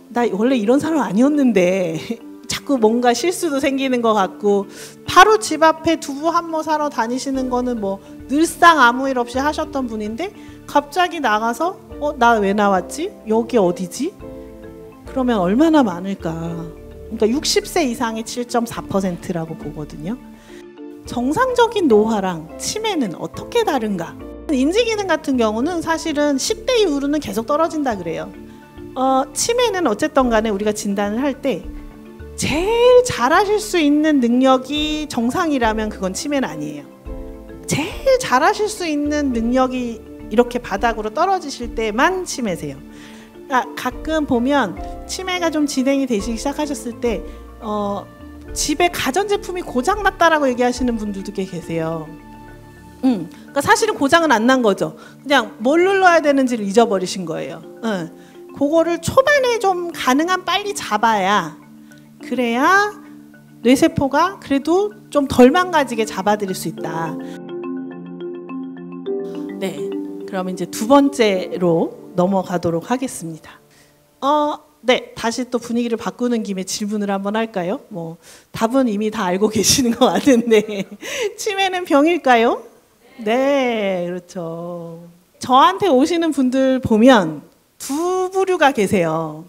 나 원래 이런 사람 아니었는데 자꾸 뭔가 실수도 생기는 것 같고, 바로 집 앞에 두부 한모 사러 다니시는 거는 뭐 늘상 아무 일 없이 하셨던 분인데 갑자기 나가서 나 왜 나왔지? 여기 어디지? 그러면 얼마나 많을까? 그러니까 60세 이상의 7.4%라고 보거든요. 정상적인 노화랑 치매는 어떻게 다른가? 인지기능 같은 경우는 사실은 10대 이후로는 계속 떨어진다 그래요. 치매는 어쨌든 간에 우리가 진단을 할 때 제일 잘하실 수 있는 능력이 정상이라면 그건 치매는 아니에요. 제일 잘하실 수 있는 능력이 이렇게 바닥으로 떨어지실 때만 치매세요. 그러니까 가끔 보면 치매가 좀 진행이 되시기 시작하셨을 때 집에 가전제품이 고장났다라고 얘기하시는 분들도 꽤 계세요. 그러니까 사실은 고장은 안 난 거죠. 그냥 뭘 눌러야 되는지를 잊어버리신 거예요. 그거를 초반에 좀 가능한 빨리 잡아야, 그래야 뇌세포가 그래도 좀 덜 망가지게 잡아드릴 수 있다. 네, 그럼 이제 두 번째로 넘어가도록 하겠습니다. 네, 다시 또 분위기를 바꾸는 김에 질문을 한번 할까요? 뭐 답은 이미 다 알고 계시는 것 같은데 치매는 병일까요? 네, 그렇죠. 저한테 오시는 분들 보면 두 부류가 계세요.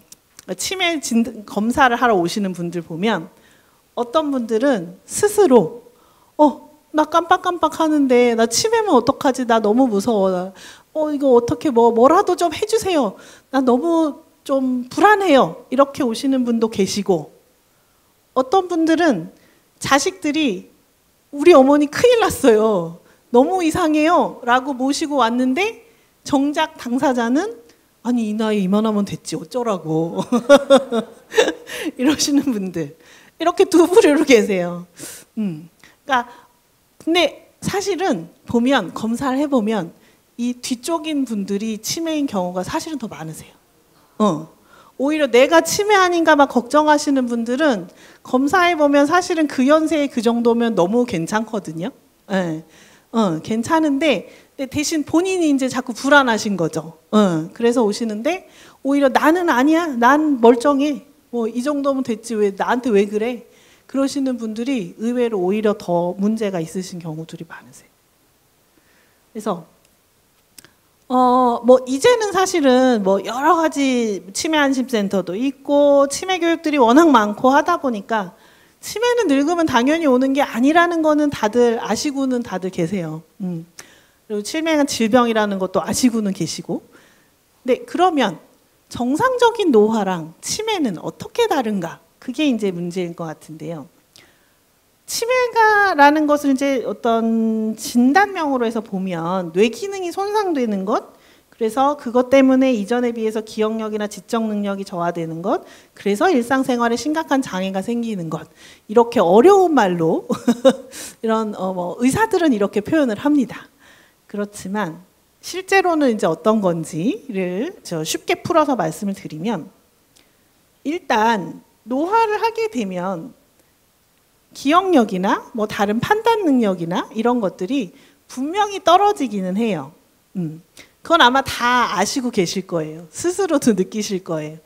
치매 검사를 하러 오시는 분들 보면 어떤 분들은 스스로 나 깜빡깜빡 하는데 나 치매면 어떡하지? 나 너무 무서워. 이거 어떻게 뭐라도 좀 해주세요. 나 너무 좀 불안해요. 이렇게 오시는 분도 계시고, 어떤 분들은 자식들이 우리 어머니 큰일 났어요. 너무 이상해요. 라고 모시고 왔는데 정작 당사자는 아니 이 나이 이만하면 됐지 어쩌라고 이러시는 분들, 이렇게 두 부류로 계세요. 그러니까 근데 사실은 보면, 검사를 해보면 이 뒤쪽인 분들이 치매인 경우가 사실은 더 많으세요. 오히려 내가 치매 아닌가 막 걱정하시는 분들은 검사해보면 사실은 그 연세에 그 정도면 너무 괜찮거든요. 네. 괜찮은데 대신 본인이 이제 자꾸 불안하신 거죠. 그래서 오시는데 오히려 나는 아니야, 난 멀쩡해, 뭐 이 정도면 됐지 왜 나한테 왜 그래? 그러시는 분들이 의외로 오히려 더 문제가 있으신 경우들이 많으세요. 그래서 뭐 이제는 사실은 뭐 여러 가지 치매 안심센터도 있고 치매 교육들이 워낙 많고 하다 보니까 치매는 늙으면 당연히 오는 게 아니라는 거는 다들 아시고는 다들 계세요. 그리고 치매는 질병이라는 것도 아시고는 계시고. 네, 그러면 정상적인 노화랑 치매는 어떻게 다른가? 그게 이제 문제인 것 같은데요. 치매가라는 것을 이제 어떤 진단명으로 해서 보면 뇌 기능이 손상되는 것, 그래서 그것 때문에 이전에 비해서 기억력이나 지적 능력이 저하되는 것, 그래서 일상생활에 심각한 장애가 생기는 것, 이렇게 어려운 말로 이런 의사들은 이렇게 표현을 합니다. 그렇지만 실제로는 이제 어떤 건지를 쉽게 풀어서 말씀을 드리면, 일단 노화를 하게 되면 기억력이나 뭐 다른 판단 능력이나 이런 것들이 분명히 떨어지기는 해요. 그건 아마 다 아시고 계실 거예요. 스스로도 느끼실 거예요.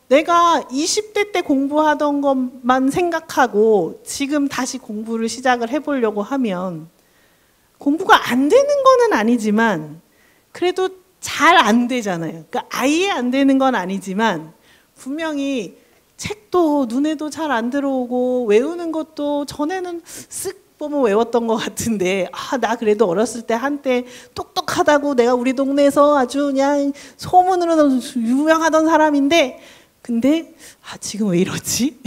내가 20대 때 공부하던 것만 생각하고 지금 다시 공부를 시작을 해보려고 하면 공부가 안 되는 거는 아니지만 그래도 잘 안 되잖아요. 그러니까 아예 안 되는 건 아니지만 분명히 책도 눈에도 잘 안 들어오고 외우는 것도 전에는 쓱 보면 외웠던 것 같은데 나 그래도 어렸을 때 한때 똑똑하다고 내가 우리 동네에서 아주 그냥 소문으로 유명하던 사람인데 근데 지금 왜 이러지?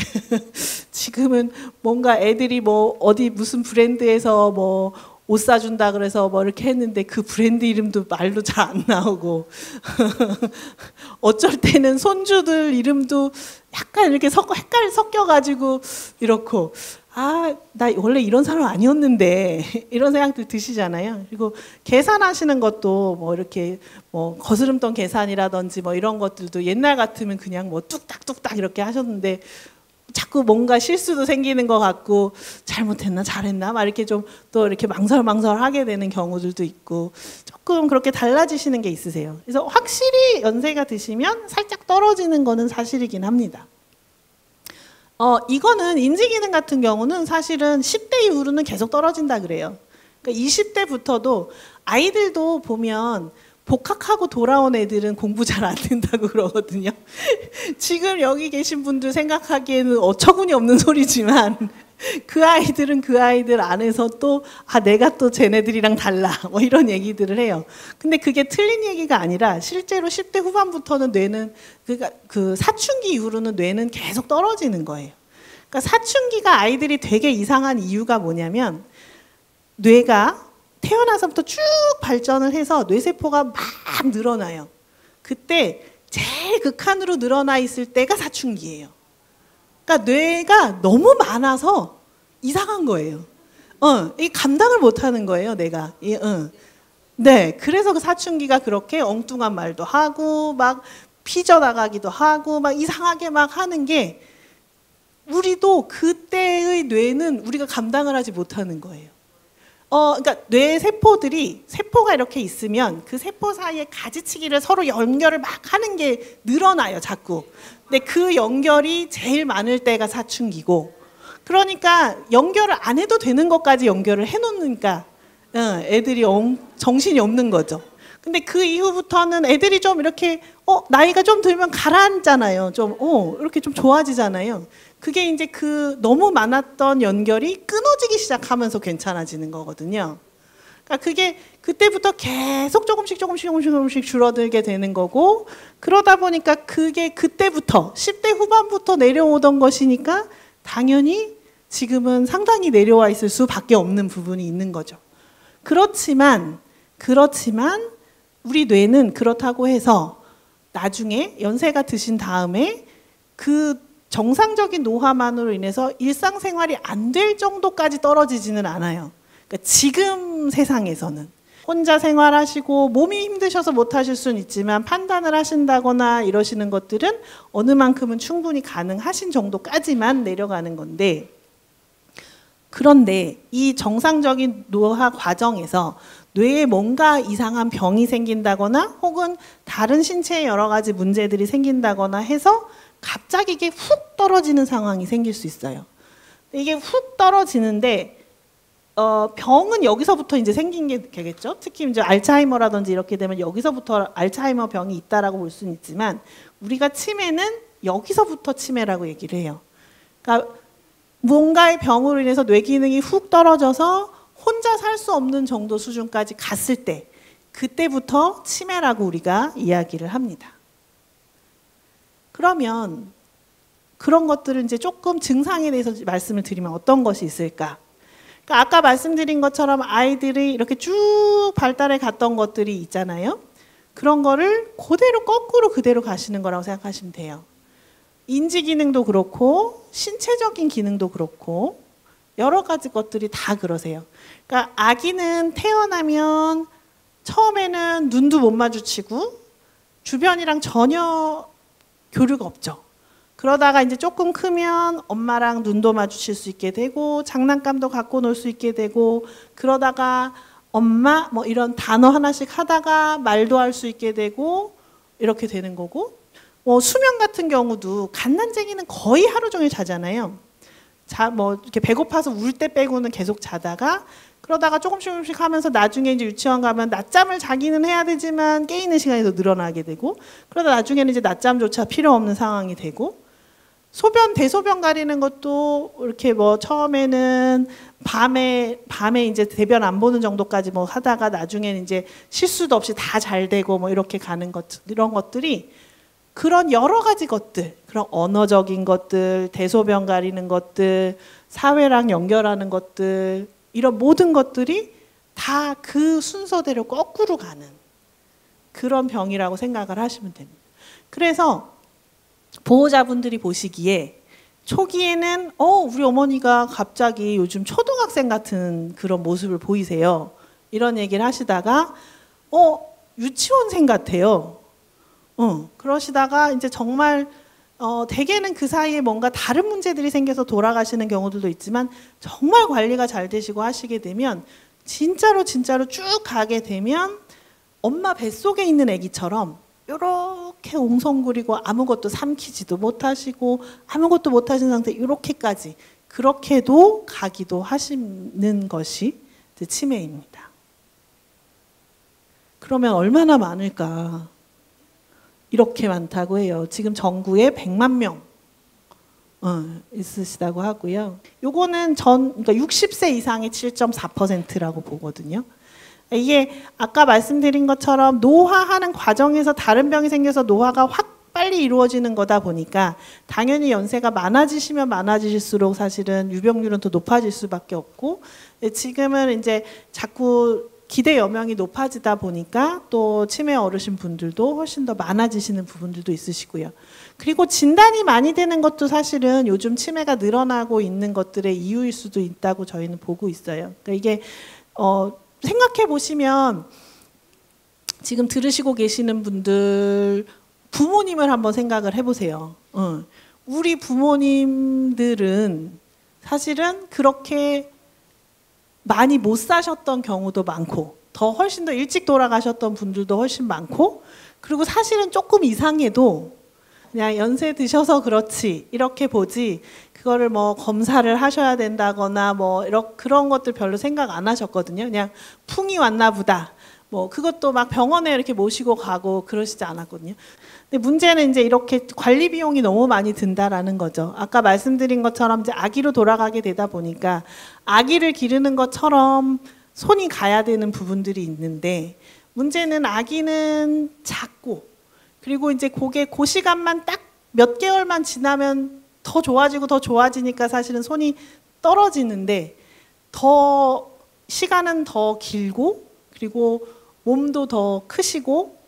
지금은 뭔가 애들이 뭐 어디 무슨 브랜드에서 뭐 옷 사준다 그래서 뭐 이렇게 했는데 그 브랜드 이름도 말도 잘 안 나오고 어쩔 때는 손주들 이름도 약간 이렇게 헷갈려 섞여가지고 이렇고 나 원래 이런 사람 아니었는데 이런 생각들 드시잖아요. 그리고 계산하시는 것도 뭐 이렇게 뭐 거스름돈 계산이라든지 뭐 이런 것들도 옛날 같으면 그냥 뭐 뚝딱뚝딱 이렇게 하셨는데 자꾸 뭔가 실수도 생기는 것 같고 잘못했나 잘했나 막 이렇게 좀 또 이렇게 망설망설하게 되는 경우들도 있고 조금 그렇게 달라지시는 게 있으세요. 그래서 확실히 연세가 드시면 살짝 떨어지는 거는 사실이긴 합니다. 이거는 인지기능 같은 경우는 사실은 10대 이후로는 계속 떨어진다 그래요. 그러니까 20대부터도 아이들도 보면 복학하고 돌아온 애들은 공부 잘 안 된다고 그러거든요. 지금 여기 계신 분들 생각하기에는 어처구니 없는 소리지만 그 아이들은 그 아이들 안에서 또 내가 또 쟤네들이랑 달라 뭐 이런 얘기들을 해요. 근데 그게 틀린 얘기가 아니라 실제로 10대 후반부터는 뇌는 그 사춘기 이후로는 뇌는 계속 떨어지는 거예요. 그러니까 사춘기가 아이들이 되게 이상한 이유가 뭐냐면 뇌가 태어나서부터 쭉 발전을 해서 뇌세포가 막 늘어나요. 그때 제일 극한으로 늘어나 있을 때가 사춘기예요. 그러니까 뇌가 너무 많아서 이상한 거예요. 이 감당을 못하는 거예요, 내가. 네, 그래서 그 사춘기가 그렇게 엉뚱한 말도 하고 막 삐져나가기도 하고 막 이상하게 막 하는 게 우리도 그때의 뇌는 우리가 감당을 하지 못하는 거예요. 그러니까 뇌 세포들이 세포가 이렇게 있으면 그 세포 사이에 가지치기를 서로 연결을 막 하는 게 늘어나요, 자꾸. 근데 그 연결이 제일 많을 때가 사춘기고, 그러니까 연결을 안 해도 되는 것까지 연결을 해놓으니까 애들이 정신이 없는 거죠. 근데 그 이후부터는 애들이 좀 이렇게 나이가 좀 들면 가라앉잖아요. 좀 이렇게 좀 좋아지잖아요. 그게 이제 그 너무 많았던 연결이 끊어지기 시작하면서 괜찮아지는 거거든요. 그러니까 그게 그때부터 계속 조금씩 줄어들게 되는 거고, 그러다 보니까 그게 그때부터 10대 후반부터 내려오던 것이니까 당연히 지금은 상당히 내려와 있을 수밖에 없는 부분이 있는 거죠. 그렇지만 우리 뇌는 그렇다고 해서 나중에 연세가 드신 다음에 그 정상적인 노화만으로 인해서 일상생활이 안 될 정도까지 떨어지지는 않아요. 그러니까 지금 세상에서는 혼자 생활하시고 몸이 힘드셔서 못 하실 수는 있지만 판단을 하신다거나 이러시는 것들은 어느 만큼은 충분히 가능하신 정도까지만 내려가는 건데, 그런데 이 정상적인 노화 과정에서 뇌에 뭔가 이상한 병이 생긴다거나 혹은 다른 신체에 여러 가지 문제들이 생긴다거나 해서 갑자기 이게 훅 떨어지는 상황이 생길 수 있어요. 이게 훅 떨어지는데 병은 여기서부터 이제 생긴 게 되겠죠. 특히 이제 알츠하이머라든지 이렇게 되면 여기서부터 알츠하이머 병이 있다라고 볼 수는 있지만, 우리가 치매는 여기서부터 치매라고 얘기를 해요. 그러니까 뭔가의 병으로 인해서 뇌 기능이 훅 떨어져서 혼자 살 수 없는 정도 수준까지 갔을 때, 그때부터 치매라고 우리가 이야기를 합니다. 그러면 그런 것들을 이제 조금 증상에 대해서 말씀을 드리면 어떤 것이 있을까? 그러니까 아까 말씀드린 것처럼 아이들이 이렇게 쭉 발달해 갔던 것들이 있잖아요. 그런 거를 그대로 거꾸로 그대로 가시는 거라고 생각하시면 돼요. 인지 기능도 그렇고 신체적인 기능도 그렇고 여러 가지 것들이 다 그러세요. 그러니까 아기는 태어나면 처음에는 눈도 못 마주치고 주변이랑 전혀 교류가 없죠. 그러다가 이제 조금 크면 엄마랑 눈도 마주칠 수 있게 되고 장난감도 갖고 놀 수 있게 되고, 그러다가 엄마 뭐 이런 단어 하나씩 하다가 말도 할 수 있게 되고 이렇게 되는 거고, 수면 같은 경우도 갓난쟁이는 거의 하루 종일 자잖아요. 뭐 이렇게 배고파서 울 때 빼고는 계속 자다가, 그러다가 조금씩 하면서 나중에 이제 유치원 가면 낮잠을 자기는 해야 되지만 깨있는 시간이 더 늘어나게 되고, 그러다 나중에는 이제 낮잠조차 필요 없는 상황이 되고, 대소변 가리는 것도 이렇게 뭐 처음에는 밤에 이제 대변 안 보는 정도까지 뭐 하다가 나중에는 이제 실수도 없이 다 잘 되고 뭐 이렇게 가는 이런 것들이, 그런 여러 가지 것들, 그런 언어적인 것들, 대소변 가리는 것들, 사회랑 연결하는 것들, 이런 모든 것들이 다 그 순서대로 거꾸로 가는 그런 병이라고 생각을 하시면 됩니다. 그래서 보호자분들이 보시기에 초기에는 우리 어머니가 갑자기 요즘 초등학생 같은 그런 모습을 보이세요. 이런 얘기를 하시다가 유치원생 같아요. 그러시다가 이제 정말 대개는 그 사이에 뭔가 다른 문제들이 생겨서 돌아가시는 경우들도 있지만 정말 관리가 잘 되시고 하시게 되면 진짜로 쭉 가게 되면 엄마 뱃속에 있는 아기처럼 이렇게 옹성구리고 아무것도 삼키지도 못하시고 아무것도 못하신 상태 이렇게까지 그렇게도 가기도 하시는 것이 치매입니다. 그러면 얼마나 많을까? 이렇게 많다고 해요. 지금 전국에 100만 명 있으시다고 하고요. 요거는 그러니까 60세 이상의 7.4%라고 보거든요. 이게 아까 말씀드린 것처럼 노화하는 과정에서 다른 병이 생겨서 노화가 확 빨리 이루어지는 거다 보니까 당연히 연세가 많아지시면 많아지실수록 사실은 유병률은 더 높아질 수밖에 없고, 지금은 이제 자꾸 기대 여명이 높아지다 보니까 또 치매 어르신 분들도 훨씬 더 많아지시는 부분들도 있으시고요. 그리고 진단이 많이 되는 것도 사실은 요즘 치매가 늘어나고 있는 것들의 이유일 수도 있다고 저희는 보고 있어요. 그러니까 이게 생각해 보시면 지금 들으시고 계시는 분들 부모님을 한번 생각을 해보세요. 우리 부모님들은 사실은 그렇게 많이 못 사셨던 경우도 많고 더 훨씬 더 일찍 돌아가셨던 분들도 훨씬 많고, 그리고 사실은 조금 이상해도 그냥 연세 드셔서 그렇지 이렇게 보지 그거를 뭐 검사를 하셔야 된다거나 뭐 그런 것들 별로 생각 안 하셨거든요. 그냥 풍이 왔나 보다. 뭐 그것도 막 병원에 이렇게 모시고 가고 그러시지 않았거든요. 근데 문제는 이제 이렇게 관리 비용이 너무 많이 든다라는 거죠. 아까 말씀드린 것처럼 이제 아기로 돌아가게 되다 보니까 아기를 기르는 것처럼 손이 가야 되는 부분들이 있는데, 문제는 아기는 작고 그리고 이제 그 시간만 딱 몇 개월만 지나면 더 좋아지고 더 좋아지니까 사실은 손이 떨어지는데, 더 시간은 더 길고 그리고 몸도 더 크시고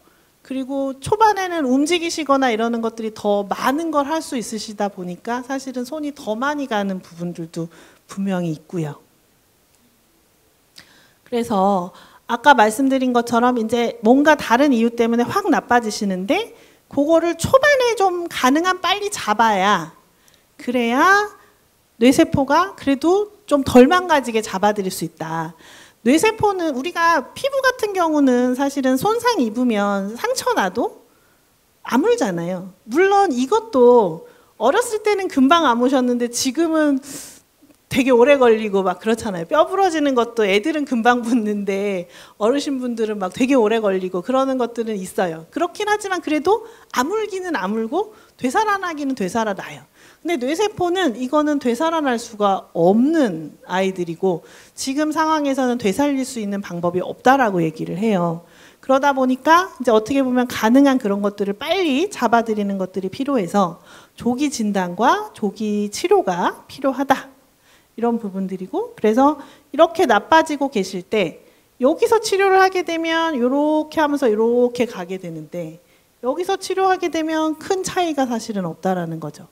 그리고 초반에는 움직이시거나 이러는 것들이 더 많은 걸 할 수 있으시다 보니까 사실은 손이 더 많이 가는 부분들도 분명히 있고요. 그래서 아까 말씀드린 것처럼 이제 뭔가 다른 이유 때문에 확 나빠지시는데 그거를 초반에 좀 가능한 빨리 잡아야, 그래야 뇌세포가 그래도 좀 덜 망가지게 잡아드릴 수 있다. 뇌세포는 우리가 피부 같은 경우는 사실은 손상 입으면 상처 나도 아물잖아요. 물론 이것도 어렸을 때는 금방 아무셨는데 지금은 되게 오래 걸리고 막 그렇잖아요. 뼈 부러지는 것도 애들은 금방 붙는데 어르신분들은 막 되게 오래 걸리고 그러는 것들은 있어요. 그렇긴 하지만 그래도 아물기는 아물고 되살아나기는 되살아나요. 근데 뇌세포는 이거는 되살아날 수가 없는 아이들이고 지금 상황에서는 되살릴 수 있는 방법이 없다라고 얘기를 해요. 그러다 보니까 이제 어떻게 보면 가능한 그런 것들을 빨리 잡아들이는 것들이 필요해서 조기 진단과 조기 치료가 필요하다. 이런 부분들이고, 그래서 이렇게 나빠지고 계실 때 여기서 치료를 하게 되면 이렇게 하면서 이렇게 가게 되는데 여기서 치료하게 되면 큰 차이가 사실은 없다라는 거죠.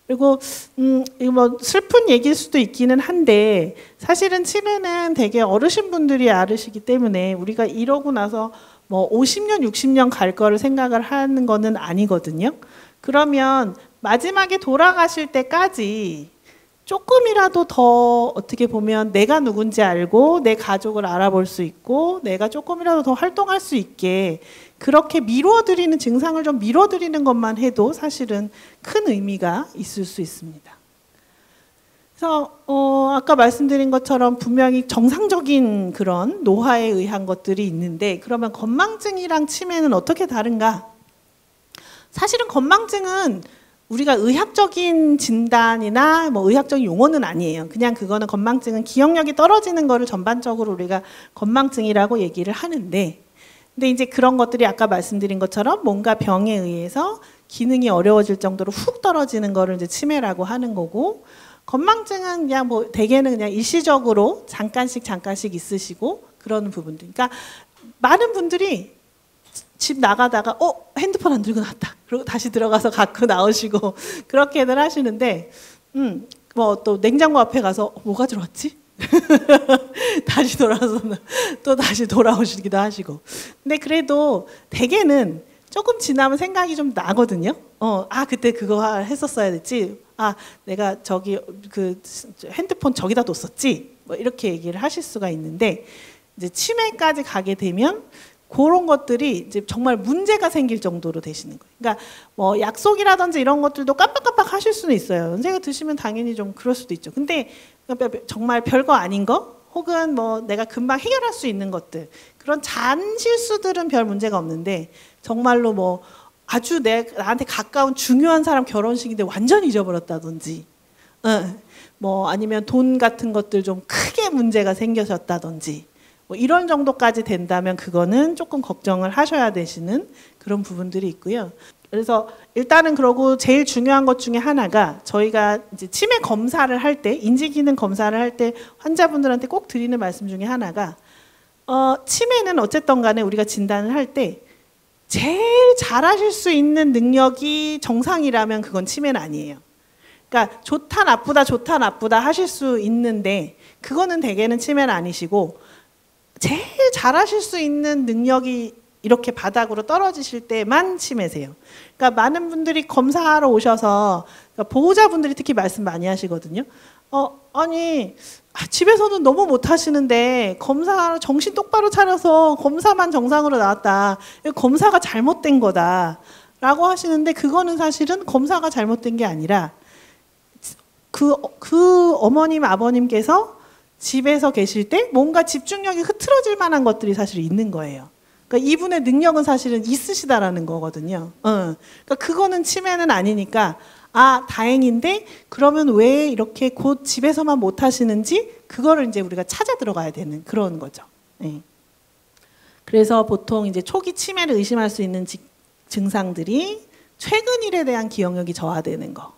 그리고 이거 뭐 슬픈 얘기일 수도 있기는 한데 사실은 치매는 되게 어르신분들이 앓으시기 때문에 우리가 이러고 나서 뭐 50년, 60년 갈 거를 생각을 하는 거는 아니거든요. 그러면 마지막에 돌아가실 때까지 조금이라도 더 어떻게 보면 내가 누군지 알고 내 가족을 알아볼 수 있고 내가 조금이라도 더 활동할 수 있게 그렇게 미뤄드리는, 증상을 좀 미뤄드리는 것만 해도 사실은 큰 의미가 있을 수 있습니다. 그래서 아까 말씀드린 것처럼 분명히 정상적인 그런 노화에 의한 것들이 있는데, 그러면 건망증이랑 치매는 어떻게 다른가? 사실은 건망증은 우리가 의학적인 진단이나 뭐 의학적인 용어는 아니에요. 그냥 그거는 건망증은 기억력이 떨어지는 거를 전반적으로 우리가 건망증이라고 얘기를 하는데, 근데 이제 그런 것들이 아까 말씀드린 것처럼 뭔가 병에 의해서 기능이 어려워질 정도로 훅 떨어지는 거를 이제 치매라고 하는 거고, 건망증은 그냥 뭐 대개는 그냥 일시적으로 잠깐씩 있으시고 그러는 부분들. 그러니까 많은 분들이 집 나가다가 핸드폰 안 들고 나왔다. 그리고 다시 들어가서 갖고 나오시고 그렇게들 하시는데 뭐 또 냉장고 앞에 가서 뭐가 들어왔지? 다시 돌아서 또 다시 돌아오시기도 하시고. 근데 그래도 대개는 조금 지나면 생각이 좀 나거든요. 그때 그거 했었어야 됐지. 내가 저기 그 핸드폰 저기다 뒀었지. 뭐 이렇게 얘기를 하실 수가 있는데, 이제 치매까지 가게 되면 그런 것들이 이제 정말 문제가 생길 정도로 되시는 거예요. 그러니까 뭐 약속이라든지 이런 것들도 깜빡깜빡 하실 수는 있어요. 연세가 드시면 당연히 좀 그럴 수도 있죠. 근데 정말 별거 아닌 거, 혹은 뭐 내가 금방 해결할 수 있는 것들, 그런 잔 실수들은 별 문제가 없는데, 정말로 뭐 아주 나한테 가까운 중요한 사람 결혼식인데 완전히 잊어버렸다든지, 뭐 아니면 돈 같은 것들 좀 크게 문제가 생겨졌다든지, 뭐 이런 정도까지 된다면 그거는 조금 걱정을 하셔야 되시는 그런 부분들이 있고요. 그래서 일단은 그러고 제일 중요한 것 중에 하나가, 저희가 이제 치매 검사를 할 때, 인지기능 검사를 할 때 환자분들한테 꼭 드리는 말씀 중에 하나가, 치매는 어쨌든 간에 우리가 진단을 할 때 제일 잘하실 수 있는 능력이 정상이라면 그건 치매는 아니에요. 그러니까 좋다 나쁘다 하실 수 있는데 그거는 대개는 치매는 아니시고, 제일 잘하실 수 있는 능력이 이렇게 바닥으로 떨어지실 때만 치매세요. 그러니까 많은 분들이 검사하러 오셔서, 그러니까 보호자분들이 특히 말씀 많이 하시거든요. 집에서는 너무 못하시는데 검사 정신 똑바로 차려서 검사만 정상으로 나왔다. 검사가 잘못된 거다 라고 하시는데, 그거는 사실은 검사가 잘못된 게 아니라 그 어머님 아버님께서 집에서 계실 때 뭔가 집중력이 흐트러질 만한 것들이 사실 있는 거예요. 그러니까 이분의 능력은 사실은 있으시다라는 거거든요. 그러니까 그거는 치매는 아니니까, 다행인데 그러면 왜 이렇게 곧 집에서만 못 하시는지, 그거를 이제 우리가 찾아 들어가야 되는 그런 거죠. 네. 그래서 보통 이제 초기 치매를 의심할 수 있는 증상들이 최근 일에 대한 기억력이 저하되는 거.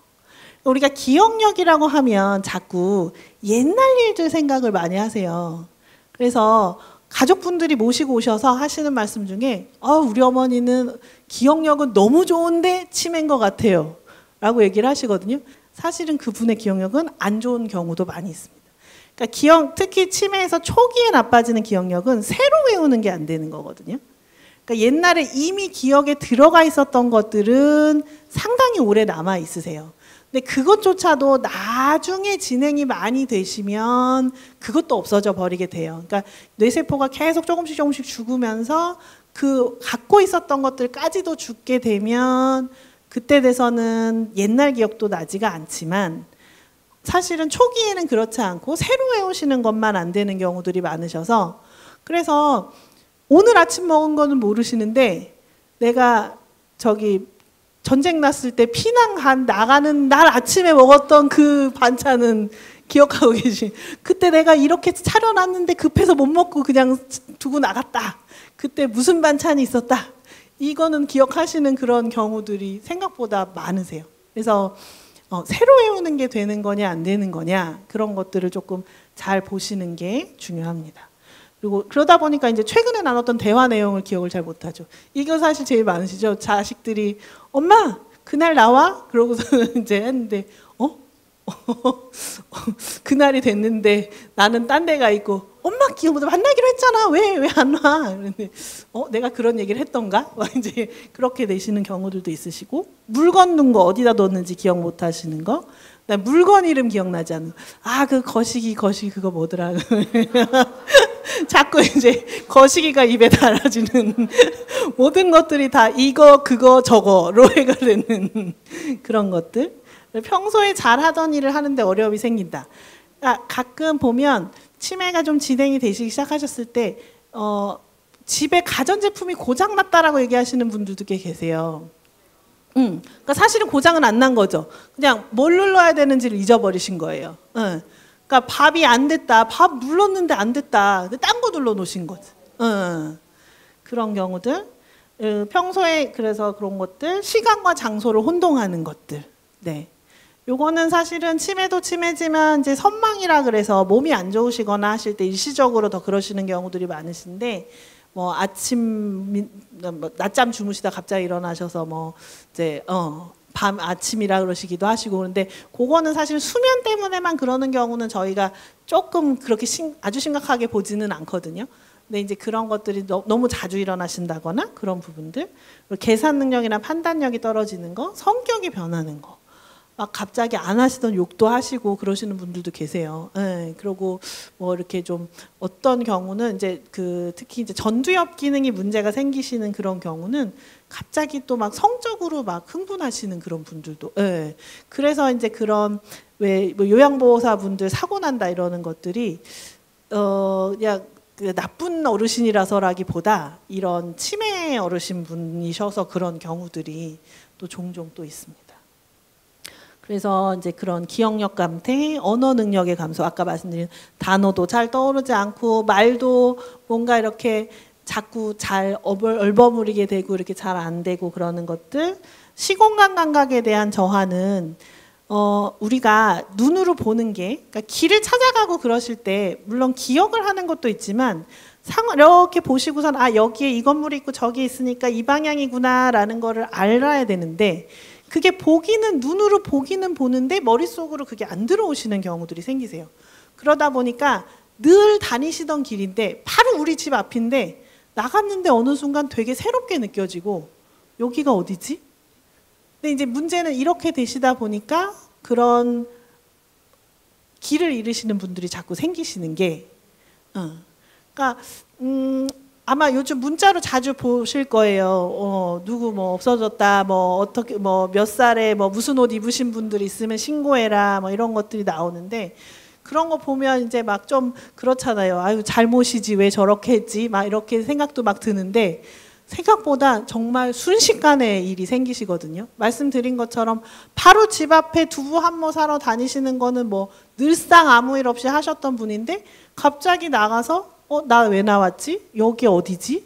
우리가 기억력이라고 하면 자꾸 옛날 일들 생각을 많이 하세요. 그래서 가족분들이 모시고 오셔서 하시는 말씀 중에, 우리 어머니는 기억력은 너무 좋은데 치매인 것 같아요 라고 얘기를 하시거든요. 사실은 그분의 기억력은 안 좋은 경우도 많이 있습니다. 그러니까 특히 치매에서 초기에 나빠지는 기억력은 새로 외우는 게 안 되는 거거든요. 그러니까 옛날에 이미 기억에 들어가 있었던 것들은 상당히 오래 남아 있으세요. 근데 그것조차도 나중에 진행이 많이 되시면 그것도 없어져 버리게 돼요. 그러니까 뇌세포가 계속 조금씩 죽으면서 그 갖고 있었던 것들까지도 죽게 되면, 그때 돼서는 옛날 기억도 나지가 않지만, 사실은 초기에는 그렇지 않고 새로 외우시는 것만 안 되는 경우들이 많으셔서, 그래서 오늘 아침 먹은 거는 모르시는데 내가 전쟁 났을 때 피난 나가는 날 아침에 먹었던 그 반찬은 기억하고 계시. 그때 내가 이렇게 차려놨는데 급해서 못 먹고 그냥 두고 나갔다. 그때 무슨 반찬이 있었다. 이거는 기억하시는 그런 경우들이 생각보다 많으세요. 그래서 새로 외우는 게 되는 거냐 안 되는 거냐, 그런 것들을 조금 잘 보시는 게 중요합니다. 그리고 그러다 보니까 이제 최근에 나눴던 대화 내용을 기억을 잘 못하죠. 이거 사실 제일 많으시죠. 자식들이 엄마 그날 나와? 그러고서는 이제 했는데 그날이 됐는데 나는 딴 데가 있고, 엄마 기억보다 만나기로 했잖아. 왜 안 와? 그런데 내가 그런 얘기를 했던가? 이제 그렇게 되시는 경우들도 있으시고, 물건 둔 거 어디다 뒀는지 기억 못 하시는 거. 나 물건 이름 기억나지 않는 거. 그 거시기 그거 뭐더라. 자꾸 이제 거시기가 입에 달아지는 모든 것들이 다 이거 그거 저거로 해가 되는 그런 것들. 평소에 잘하던 일을 하는데 어려움이 생긴다. 가끔 보면 치매가 좀 진행이 되시기 시작하셨을 때 집에 가전제품이 고장났다라고 얘기하시는 분들도 꽤 계세요. 그러니까 사실은 고장은 안 난 거죠. 그냥 뭘 눌러야 되는지를 잊어버리신 거예요. 그러니까 밥이 안 됐다. 밥 눌렀는데 안 됐다. 딴 거 눌러 놓으신 거지. 그런 경우들. 평소에 그래서 그런 것들, 시간과 장소를 혼동하는 것들. 네. 요거는 사실은 치매도 치매지만 이제 선망이라 그래서 몸이 안 좋으시거나 하실 때 일시적으로 더 그러시는 경우들이 많으신데, 뭐 낮잠 주무시다 갑자기 일어나셔서 이제 밤 아침이라 그러시기도 하시고, 그런데 그거는 사실 수면 때문에만 그러는 경우는 저희가 조금 그렇게 아주 심각하게 보지는 않거든요. 근데 이제 그런 것들이 너무 자주 일어나신다거나 그런 부분들, 그리고 계산 능력이나 판단력이 떨어지는 거, 성격이 변하는 거. 막 갑자기 안 하시던 욕도 하시고 그러시는 분들도 계세요. 예, 그리고 뭐 이렇게 좀 어떤 경우는 이제 특히 이제 전두엽 기능이 문제가 생기시는 그런 경우는 갑자기 또 막 성적으로 막 흥분하시는 그런 분들도. 예. 그래서 이제 그런 왜 뭐 요양보호사 분들 사고 난다 이러는 것들이 그냥 그 나쁜 어르신이라서라기보다 이런 치매 어르신 분이셔서 그런 경우들이 또 종종 또 있습니다. 그래서 이제 그런 기억력 감퇴, 언어 능력의 감소, 아까 말씀드린 단어도 잘 떠오르지 않고 말도 뭔가 이렇게 자꾸 잘 얼버무리게 되고 이렇게 잘 안 되고 그러는 것들, 시공간 감각에 대한 저하는 우리가 눈으로 보는 게, 그러니까 길을 찾아가고 그러실 때 물론 기억을 하는 것도 있지만 이렇게 보시고선 아 여기에 이 건물이 있고 저기 있으니까 이 방향이구나라는 거를 알아야 되는데 그게 눈으로 보기는 보는데 머릿속으로 그게 안 들어오시는 경우들이 생기세요. 그러다 보니까 늘 다니시던 길인데 바로 우리 집 앞인데 나갔는데 어느 순간 되게 새롭게 느껴지고 여기가 어디지? 근데 이제 문제는 이렇게 되시다 보니까 그런 길을 잃으시는 분들이 자꾸 생기시는 게 그러니까 아마 요즘 문자로 자주 보실 거예요. 누구 뭐 없어졌다, 뭐 어떻게 뭐 몇 살에 뭐 무슨 옷 입으신 분들 있으면 신고해라, 뭐 이런 것들이 나오는데 그런 거 보면 이제 막 좀 그렇잖아요. 아유 잘못이지 왜 저렇게 했지, 막 이렇게 생각도 막 드는데 생각보다 정말 순식간에 일이 생기시거든요. 말씀드린 것처럼 바로 집 앞에 두부 한 모 사러 다니시는 거는 뭐 늘상 아무 일 없이 하셨던 분인데 갑자기 나가서 나 왜 나왔지? 여기 어디지?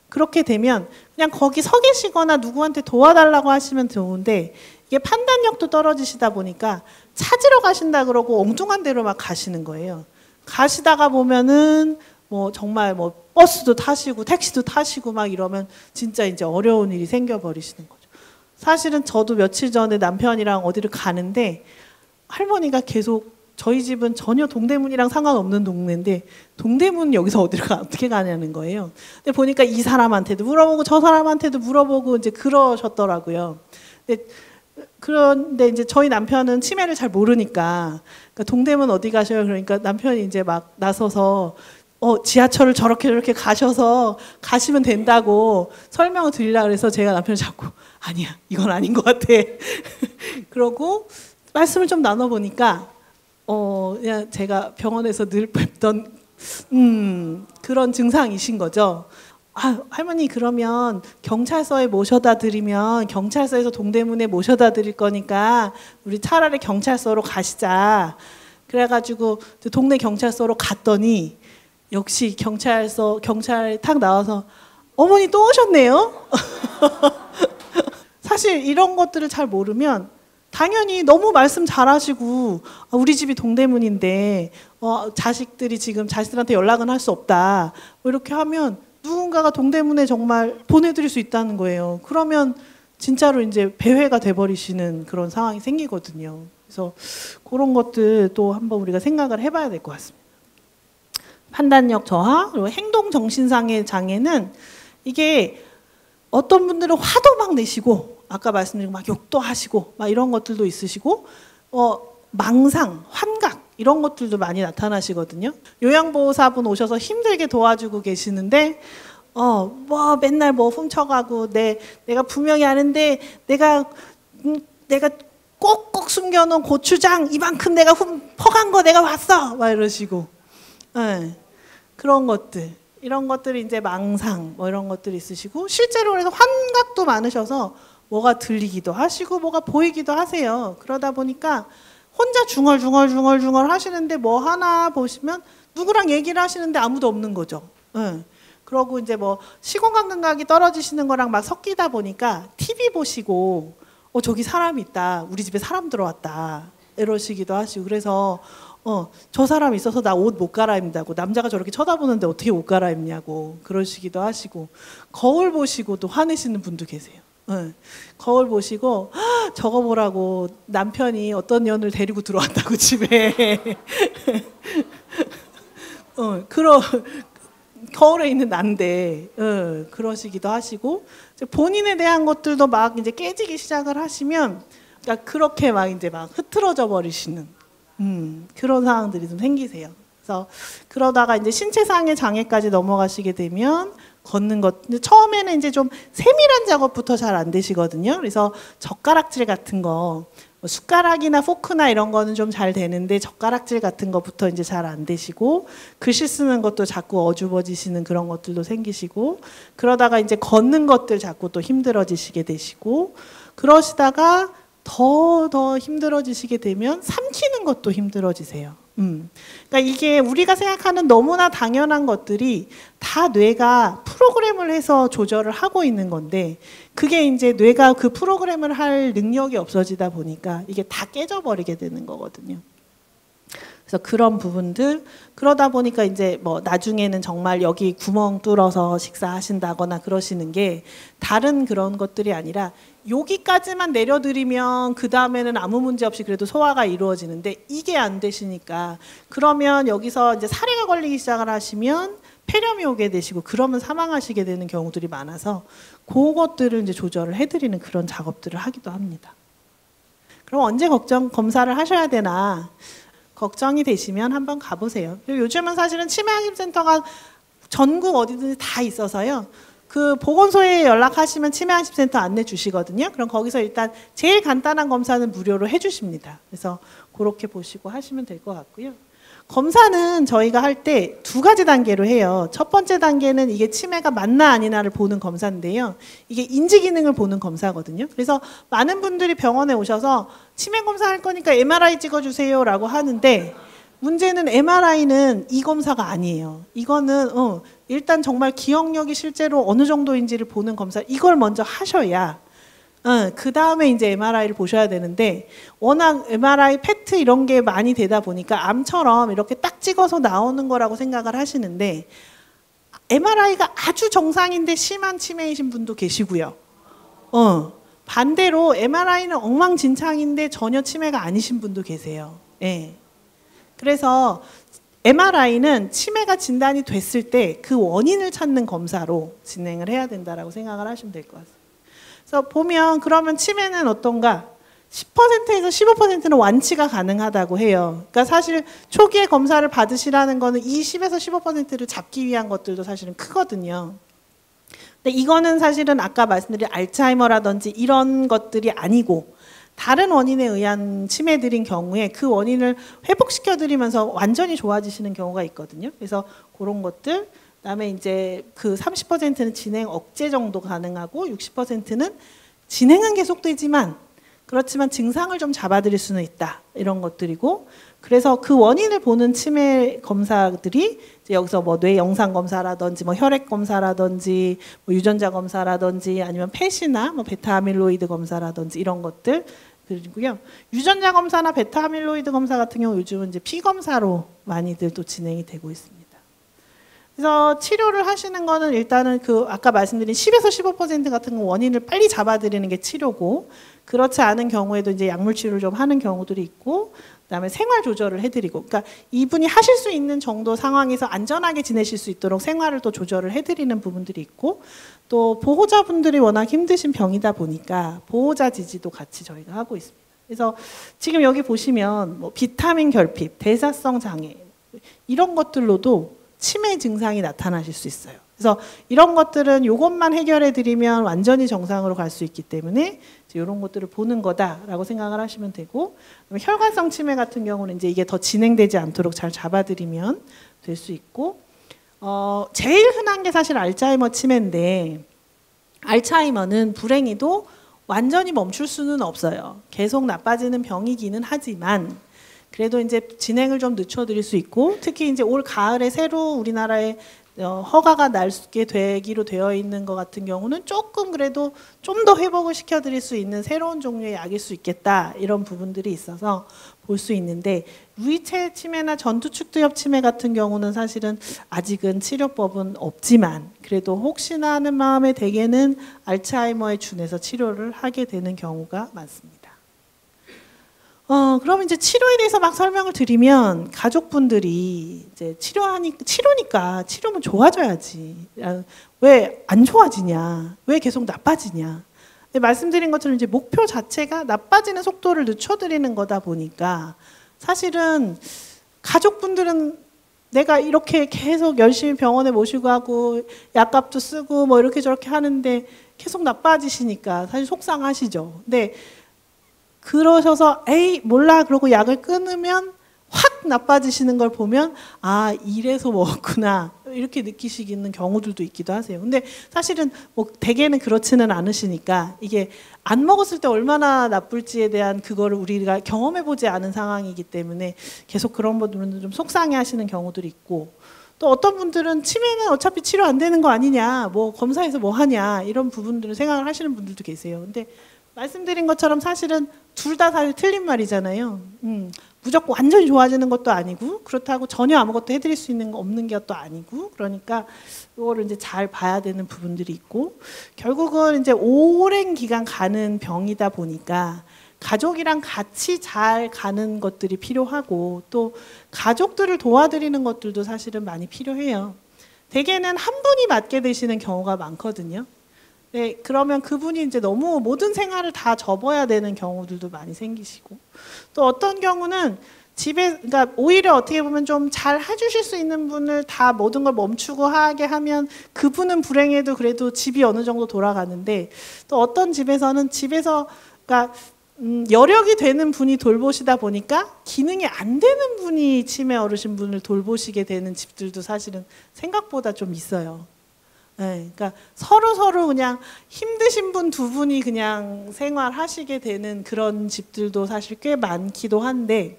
그렇게 되면 그냥 거기 서 계시거나 누구한테 도와달라고 하시면 좋은데 이게 판단력도 떨어지시다 보니까 찾으러 가신다 그러고 엉뚱한 데로 막 가시는 거예요. 가시다가 보면은 뭐 정말 뭐 버스도 타시고 택시도 타시고 막 이러면 진짜 이제 어려운 일이 생겨버리시는 거죠. 사실은 저도 며칠 전에 남편이랑 어디를 가는데 할머니가 계속 저희 집은 전혀 동대문이랑 상관없는 동네인데 동대문 여기서 어떻게 가냐는 거예요. 근데 보니까 이 사람한테도 물어보고 저 사람한테도 물어보고 이제 그러셨더라고요. 그런데 이제 저희 남편은 치매를 잘 모르니까 그러니까 동대문 어디 가셔요? 그러니까 남편이 이제 막 나서서 지하철을 저렇게 가셔서 가시면 된다고 설명을 드리려고 그래서 제가 남편을 자꾸 아니야 이건 아닌 것 같아. 그러고 말씀을 좀 나눠보니까 그냥 제가 병원에서 늘 뵙던 그런 증상이신 거죠. 아, 할머니 그러면 경찰서에 모셔다 드리면 경찰서에서 동대문에 모셔다 드릴 거니까 우리 차라리 경찰서로 가시자. 그래가지고 동네 경찰서로 갔더니 역시 경찰에 탁 나와서 어머니 또 오셨네요. 사실 이런 것들을 잘 모르면 당연히 너무 말씀 잘하시고 우리 집이 동대문인데 자식들이 지금 자식들한테 연락은 할 수 없다 뭐 이렇게 하면 누군가가 동대문에 정말 보내드릴 수 있다는 거예요. 그러면 진짜로 이제 배회가 돼버리시는 그런 상황이 생기거든요. 그래서 그런 것들 또 한번 우리가 생각을 해봐야 될 것 같습니다. 판단력 저하, 그리고 행동정신상의 장애는 이게 어떤 분들은 화도 막 내시고 아까 말씀드린 막 욕도 하시고 막 이런 것들도 있으시고 망상, 환각 이런 것들도 많이 나타나시거든요. 요양보호사분 오셔서 힘들게 도와주고 계시는데 뭐 맨날 뭐 훔쳐가고 내가 분명히 아는데 내가 꼭꼭 숨겨놓은 고추장 이만큼 내가 퍼간 거 내가 봤어 막 이러시고 그런 것들 이런 것들이 이제 망상 뭐 이런 것들이 있으시고 실제로 그래서 환각도 많으셔서 뭐가 들리기도 하시고 뭐가 보이기도 하세요. 그러다 보니까 혼자 중얼중얼 하시는데 뭐 하나 보시면 누구랑 얘기를 하시는데 아무도 없는 거죠. 그러고 이제 뭐 시공간 감각이 떨어지시는 거랑 막 섞이다 보니까 TV 보시고 저기 사람이 있다. 우리 집에 사람 들어왔다. 이러시기도 하시고 그래서 저 사람 있어서 나 옷 못 갈아입는다고 남자가 저렇게 쳐다보는데 어떻게 옷 갈아입냐고 그러시기도 하시고 거울 보시고도 화내시는 분도 계세요. 거울 보시고 저거 보라고 남편이 어떤 년을 데리고 들어왔다고 집에 거울에 있는 난데 그러시기도 하시고 이제 본인에 대한 것들도 막 이제 깨지기 시작을 하시면 그러니까 그렇게 막 이제 막 흐트러져 버리시는 그런 상황들이 좀 생기세요. 그래서 그러다가 이제 신체상의 장애까지 넘어가시게 되면 걷는 것 처음에는 이제 좀 세밀한 작업부터 잘 안 되시거든요. 그래서 젓가락질 같은 거 뭐 숟가락이나 포크나 이런 거는 좀 잘 되는데 젓가락질 같은 것부터 이제 잘 안 되시고 글씨 쓰는 것도 자꾸 어주버지시는 그런 것들도 생기시고 그러다가 이제 걷는 것들 자꾸 또 힘들어지시게 되시고 그러시다가 더 힘들어지시게 되면 삼키는 것도 힘들어지세요. 그러니까 이게 우리가 생각하는 너무나 당연한 것들이 다 뇌가 프로그램을 해서 조절을 하고 있는 건데 그게 이제 뇌가 그 프로그램을 할 능력이 없어지다 보니까 이게 다 깨져버리게 되는 거거든요. 그래서 그런 부분들 그러다 보니까 이제 뭐 나중에는 정말 여기 구멍 뚫어서 식사하신다거나 그러시는 게 다른 그런 것들이 아니라 여기까지만 내려드리면 그 다음에는 아무 문제 없이 그래도 소화가 이루어지는데 이게 안 되시니까 그러면 여기서 이제 사례가 걸리기 시작을 하시면 폐렴이 오게 되시고 그러면 사망하시게 되는 경우들이 많아서 그것들을 이제 조절을 해드리는 그런 작업들을 하기도 합니다. 그럼 언제 검사를 하셔야 되나? 걱정이 되시면 한번 가보세요. 요즘은 사실은 치매항심센터가 전국 어디든지 다 있어서요. 그 보건소에 연락하시면 치매항심센터 안내 주시거든요. 그럼 거기서 일단 제일 간단한 검사는 무료로 해주십니다. 그래서 그렇게 보시고 하시면 될 것 같고요. 검사는 저희가 할 때 두 가지 단계로 해요. 첫 번째 단계는 이게 치매가 맞나 아니나를 보는 검사인데요. 이게 인지 기능을 보는 검사거든요. 그래서 많은 분들이 병원에 오셔서 치매 검사할 거니까 MRI 찍어주세요 라고 하는데 문제는 MRI는 이 검사가 아니에요. 이거는 일단 정말 기억력이 실제로 어느 정도인지를 보는 검사 이걸 먼저 하셔야 그 다음에 이제 MRI를 보셔야 되는데 워낙 MRI, PET 이런 게 많이 되다 보니까 암처럼 이렇게 딱 찍어서 나오는 거라고 생각을 하시는데 MRI가 아주 정상인데 심한 치매이신 분도 계시고요. 반대로 MRI는 엉망진창인데 전혀 치매가 아니신 분도 계세요. 예. 그래서 MRI는 치매가 진단이 됐을 때 그 원인을 찾는 검사로 진행을 해야 된다라고 생각을 하시면 될 것 같습니다. 그래서 보면 그러면 치매는 어떤가? 10%에서 15%는 완치가 가능하다고 해요. 그러니까 사실 초기에 검사를 받으시라는 거는 이 10에서 15%를 잡기 위한 것들도 사실은 크거든요. 근데 이거는 사실은 아까 말씀드린 알츠하이머라든지 이런 것들이 아니고 다른 원인에 의한 치매들인 경우에 그 원인을 회복시켜 드리면서 완전히 좋아지시는 경우가 있거든요. 그래서 그런 것들 그다음에 이제 그 30%는 진행 억제 정도 가능하고 60%는 진행은 계속되지만 그렇지만 증상을 좀 잡아드릴 수는 있다 이런 것들이고 그래서 그 원인을 보는 치매 검사들이 이제 여기서 뭐 뇌 영상 검사라든지 뭐 혈액 검사라든지 뭐 유전자 검사라든지 아니면 펫이나 뭐 베타 아밀로이드 검사라든지 이런 것들 그리고요 유전자 검사나 베타 아밀로이드 검사 같은 경우 요즘은 이제 피 검사로 많이들 또 진행이 되고 있습니다. 그래서 치료를 하시는 거는 일단은 그 아까 말씀드린 10에서 15% 같은 거 원인을 빨리 잡아드리는 게 치료고 그렇지 않은 경우에도 이제 약물 치료를 좀 하는 경우들이 있고 그다음에 생활 조절을 해드리고 그러니까 이분이 하실 수 있는 정도 상황에서 안전하게 지내실 수 있도록 생활을 또 조절을 해드리는 부분들이 있고 또 보호자분들이 워낙 힘드신 병이다 보니까 보호자 지지도 같이 저희가 하고 있습니다. 그래서 지금 여기 보시면 뭐 비타민 결핍, 대사성 장애 이런 것들로도 치매 증상이 나타나실 수 있어요. 그래서 이런 것들은 이것만 해결해 드리면 완전히 정상으로 갈 수 있기 때문에 이런 것들을 보는 거다라고 생각을 하시면 되고 혈관성 치매 같은 경우는 이제 이게 더 진행되지 않도록 잘 잡아드리면 될 수 있고 제일 흔한 게 사실 알츠하이머 치매인데 알츠하이머는 불행히도 완전히 멈출 수는 없어요. 계속 나빠지는 병이기는 하지만 그래도 이제 진행을 좀 늦춰드릴 수 있고 특히 이제 올 가을에 새로 우리나라에 허가가 나게 되기로 되어 있는 것 같은 경우는 조금 그래도 좀 더 회복을 시켜드릴 수 있는 새로운 종류의 약일 수 있겠다 이런 부분들이 있어서 볼 수 있는데 루이체 치매나 전두축두엽 치매 같은 경우는 사실은 아직은 치료법은 없지만 그래도 혹시나 하는 마음에 대개는 알츠하이머에 준해서 치료를 하게 되는 경우가 많습니다. 그럼 이제 치료에 대해서 막 설명을 드리면 가족분들이 이제 치료니까 치료면 좋아져야지. 왜 안 좋아지냐? 왜 계속 나빠지냐? 근데 말씀드린 것처럼 이제 목표 자체가 나빠지는 속도를 늦춰드리는 거다 보니까 사실은 가족분들은 내가 이렇게 계속 열심히 병원에 모시고 하고 약값도 쓰고 뭐 이렇게 저렇게 하는데 계속 나빠지시니까 사실 속상하시죠. 근데 그러셔서 에이 몰라 그러고 약을 끊으면 확 나빠지시는 걸 보면 아 이래서 먹었구나 이렇게 느끼시는 경우들도 있기도 하세요. 근데 사실은 뭐 대개는 그렇지는 않으시니까 이게 안 먹었을 때 얼마나 나쁠지에 대한 그거를 우리가 경험해보지 않은 상황이기 때문에 계속 그런 분들은 좀 속상해하시는 경우들이 있고, 또 어떤 분들은 치매는 어차피 치료 안 되는 거 아니냐, 뭐 검사해서 뭐 하냐 이런 부분들을 생각을 하시는 분들도 계세요. 근데 말씀드린 것처럼 사실은 둘 다 사실 틀린 말이잖아요. 무조건 완전히 좋아지는 것도 아니고 그렇다고 전혀 아무것도 해드릴 수 있는 거 없는 것도 아니고, 그러니까 이거를 이제 잘 봐야 되는 부분들이 있고, 결국은 이제 오랜 기간 가는 병이다 보니까 가족이랑 같이 잘 가는 것들이 필요하고 또 가족들을 도와드리는 것들도 사실은 많이 필요해요. 대개는 한 분이 맡게 되시는 경우가 많거든요. 네, 그러면 그분이 이제 너무 모든 생활을 다 접어야 되는 경우들도 많이 생기시고, 또 어떤 경우는 집에, 그러니까 오히려 어떻게 보면 좀 잘 해주실 수 있는 분을 다 모든 걸 멈추고 하게 하면 그분은 불행해도 그래도 집이 어느 정도 돌아가는데, 또 어떤 집에서는 집에서 그러니까 여력이 되는 분이 돌보시다 보니까 기능이 안 되는 분이 치매 어르신 분을 돌보시게 되는 집들도 사실은 생각보다 좀 있어요. 네, 그러니까 서로 그냥 힘드신 분 두 분이 그냥 생활하시게 되는 그런 집들도 사실 꽤 많기도 한데,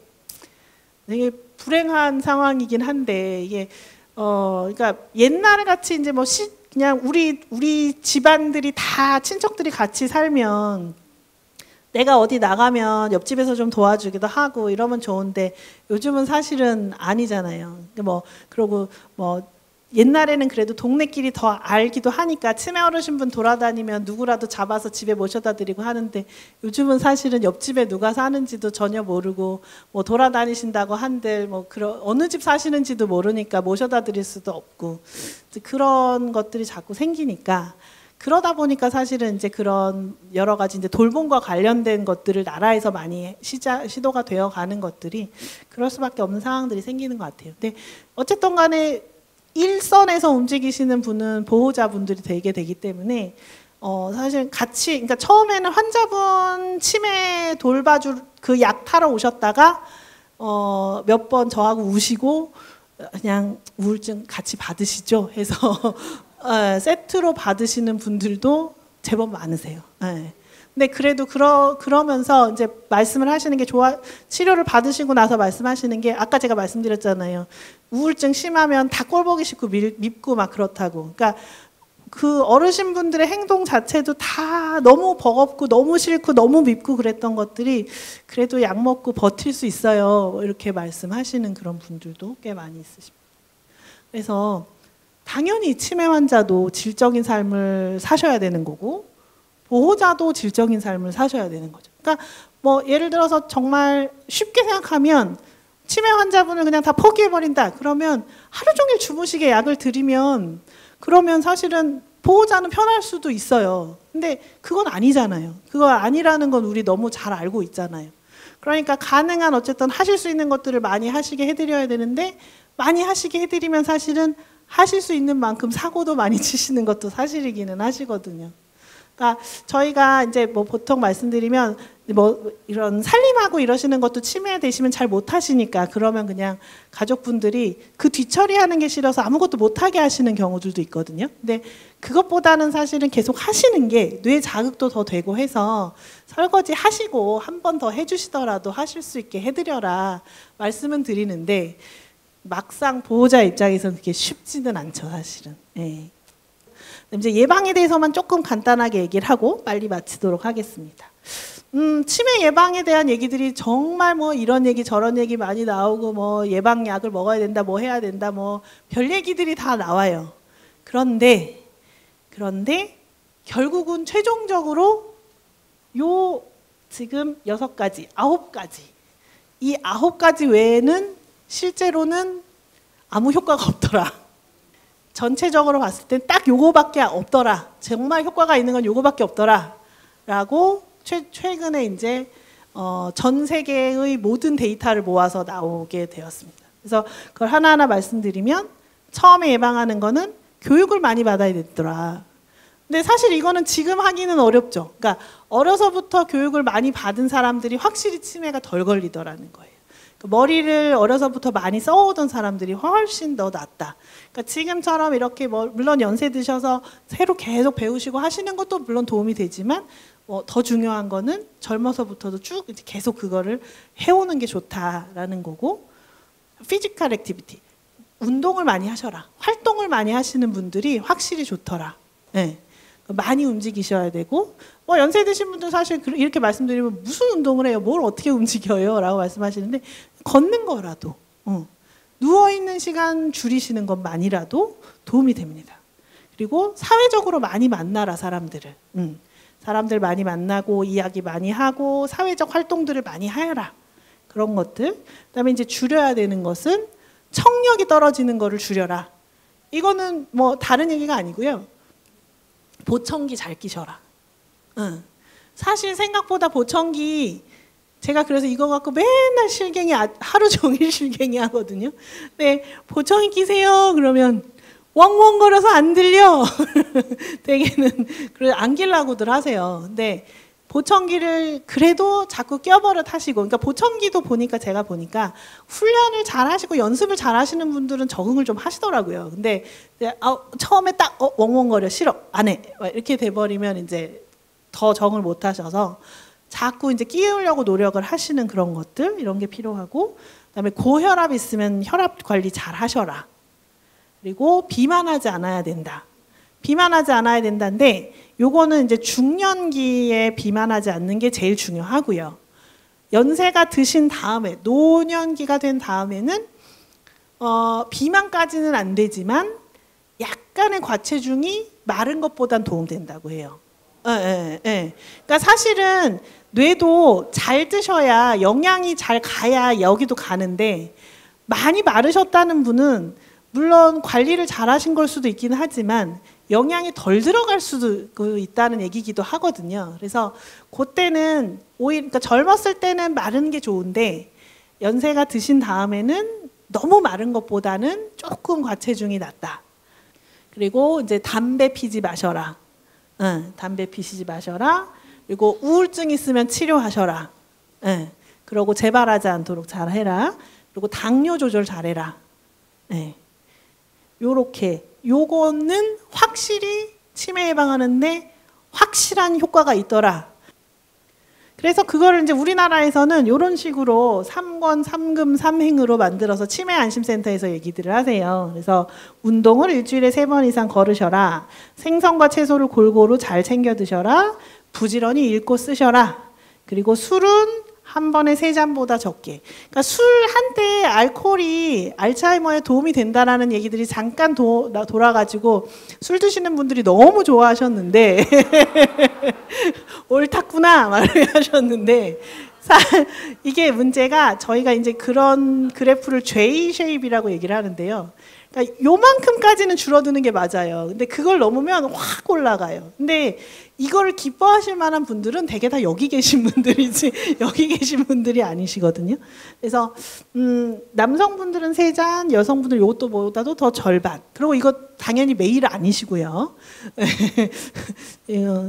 되게 불행한 상황이긴 한데, 이게 그러니까 옛날 같이 이제 뭐 그냥 우리 집안들이 다 친척들이 같이 살면 내가 어디 나가면 옆집에서 좀 도와주기도 하고 이러면 좋은데, 요즘은 사실은 아니잖아요. 뭐 그러고 뭐 옛날에는 그래도 동네끼리 더 알기도 하니까 치매 어르신 분 돌아다니면 누구라도 잡아서 집에 모셔다 드리고 하는데, 요즘은 사실은 옆집에 누가 사는지도 전혀 모르고 뭐 돌아다니신다고 한들 뭐 어느 집 사시는지도 모르니까 모셔다 드릴 수도 없고, 그런 것들이 자꾸 생기니까, 그러다 보니까 사실은 이제 그런 여러 가지 이제 돌봄과 관련된 것들을 나라에서 많이 시도가 되어 가는 것들이 그럴 수밖에 없는 상황들이 생기는 것 같아요. 근데 어쨌든 간에 일선에서 움직이시는 분은 보호자분들이 되게 되기 때문에 사실 같이, 그러니까 처음에는 환자분 치매 돌봐줄 그 약 타러 오셨다가 몇 번 저하고 우시고 그냥 우울증 같이 받으시죠 해서 세트로 받으시는 분들도 제법 많으세요. 네. 근데 그래도 그러면서 이제 말씀을 하시는 게 치료를 받으시고 나서 말씀하시는 게, 아까 제가 말씀드렸잖아요. 우울증 심하면 다 꼴보기 싫고 밉고 막 그렇다고. 그러니까 그 어르신분들의 행동 자체도 다 너무 버겁고 너무 싫고 너무 밉고 그랬던 것들이 그래도 약 먹고 버틸 수 있어요. 이렇게 말씀하시는 그런 분들도 꽤 많이 있으십니다. 그래서 당연히 치매 환자도 질적인 삶을 사셔야 되는 거고, 보호자도 질적인 삶을 사셔야 되는 거죠. 그러니까 뭐 예를 들어서 정말 쉽게 생각하면 치매 환자분을 그냥 다 포기해버린다. 그러면 하루 종일 주무시게 약을 드리면 그러면 사실은 보호자는 편할 수도 있어요. 근데 그건 아니잖아요. 그거 아니라는 건 우리 너무 잘 알고 있잖아요. 그러니까 가능한 어쨌든 하실 수 있는 것들을 많이 하시게 해드려야 되는데, 많이 하시게 해드리면 사실은 하실 수 있는 만큼 사고도 많이 치시는 것도 사실이기는 하시거든요. 그러니까 저희가 이제 뭐 보통 말씀드리면 뭐 이런 살림하고 이러시는 것도 치매 되시면 잘 못하시니까, 그러면 그냥 가족분들이 그 뒤처리하는 게 싫어서 아무것도 못하게 하시는 경우들도 있거든요. 근데 그것보다는 사실은 계속 하시는 게 뇌 자극도 더 되고 해서 설거지 하시고 한 번 더 해주시더라도 하실 수 있게 해드려라 말씀은 드리는데, 막상 보호자 입장에서는 그게 쉽지는 않죠, 사실은. 예. 이제 예방에 대해서만 조금 간단하게 얘기를 하고 빨리 마치도록 하겠습니다. 치매 예방에 대한 얘기들이 정말 뭐 이런 얘기 저런 얘기 많이 나오고, 뭐 예방약을 먹어야 된다, 뭐 해야 된다, 뭐 별 얘기들이 다 나와요. 그런데 결국은 최종적으로 요 지금 6가지, 9가지 이 9가지 외에는 실제로는 아무 효과가 없더라. 전체적으로 봤을 땐 딱 요거밖에 없더라. 정말 효과가 있는 건 요거밖에 없더라. 라고 최근에 이제 전 세계의 모든 데이터를 모아서 나오게 되었습니다. 그래서 그걸 하나하나 말씀드리면 처음에 예방하는 거는 교육을 많이 받아야 되더라. 근데 사실 이거는 지금 하기는 어렵죠. 그러니까 어려서부터 교육을 많이 받은 사람들이 확실히 치매가 덜 걸리더라는 거예요. 머리를 어려서부터 많이 써오던 사람들이 훨씬 더 낫다. 그러니까 지금처럼 이렇게 물론 연세 드셔서 새로 계속 배우시고 하시는 것도 물론 도움이 되지만 더 중요한 거는 젊어서부터도 쭉 계속 그거를 해오는 게 좋다라는 거고, 피지컬 액티비티, 운동을 많이 하셔라. 활동을 많이 하시는 분들이 확실히 좋더라. 네. 많이 움직이셔야 되고, 연세 드신 분들 사실 이렇게 말씀드리면 무슨 운동을 해요? 뭘 어떻게 움직여요? 라고 말씀하시는데 걷는 거라도 누워있는 시간 줄이시는 것만이라도 도움이 됩니다. 그리고 사회적으로 많이 만나라, 사람들을. 사람들 많이 만나고 이야기 많이 하고 사회적 활동들을 많이 하여라. 그런 것들. 그다음에 이제 줄여야 되는 것은 청력이 떨어지는 거를 줄여라. 이거는 뭐 다른 얘기가 아니고요. 보청기 잘 끼셔라. 사실 생각보다 보청기, 제가 그래서 이거 갖고 맨날 실갱이, 하루 종일 실갱이 하거든요. 근데 보청기 끼세요 그러면 웡웡거려서 안 들려. 대개는 그래 안 끼려고들 하세요. 근데 보청기를 그래도 자꾸 껴버릇 하시고, 그러니까 보청기도 보니까 제가 보니까 훈련을 잘 하시고 연습을 잘 하시는 분들은 적응을 좀 하시더라고요. 근데 처음에 딱 웡웡거려, 싫어, 안 해, 이렇게 돼버리면 이제 더 적응을 못 하셔서 자꾸 이제 끼우려고 노력을 하시는 그런 것들, 이런 게 필요하고, 그다음에 고혈압 있으면 혈압 관리 잘 하셔라. 그리고 비만하지 않아야 된다. 비만하지 않아야 된다는데 요거는 이제 중년기에 비만하지 않는 게 제일 중요하고요. 연세가 드신 다음에, 노년기가 된 다음에는 비만까지는 안 되지만 약간의 과체중이 마른 것보단 도움된다고 해요. 그러니까 사실은 뇌도 잘 드셔야 영양이 잘 가야 여기도 가는데, 많이 마르셨다는 분은 물론 관리를 잘 하신 걸 수도 있긴 하지만 영양이 덜 들어갈 수도 있다는 얘기기도 하거든요. 그래서 그때는 오히려, 그러니까 젊었을 때는 마른 게 좋은데 연세가 드신 다음에는 너무 마른 것보다는 조금 과체중이 낫다. 그리고 이제 담배 피지 마셔라. 담배 피시지 마셔라. 그리고 우울증 있으면 치료하셔라. 그리고 재발하지 않도록 잘 해라. 그리고 당뇨 조절 잘해라. 요렇게, 요거는 확실히 치매 예방하는데 확실한 효과가 있더라. 그래서 그거를 이제 우리나라에서는 이런 식으로 3권 3금 3행으로 만들어서 치매 안심센터에서 얘기들을 하세요. 그래서 운동을 일주일에 3번 이상 걸으셔라. 생선과 채소를 골고루 잘 챙겨 드셔라. 부지런히 읽고 쓰셔라. 그리고 술은 한 번에 3잔보다 적게. 그러니까 술 한때 알코올이 알츠하이머에 도움이 된다라는 얘기들이 잠깐 돌아가지고 술 드시는 분들이 너무 좋아하셨는데 옳았구나 말을 하셨는데, 이게 문제가 저희가 이제 그런 그래프를 J 쉐입이라고 얘기를 하는데요. 그러니까 요만큼까지는 줄어드는 게 맞아요. 근데 그걸 넘으면 확 올라가요. 근데 이거를 기뻐하실 만한 분들은 대개 다 여기 계신 분들이지 여기 계신 분들이 아니시거든요. 그래서 남성분들은 3잔, 여성분들 이것도보다도 더 절반. 그리고 이거 당연히 매일 아니시고요.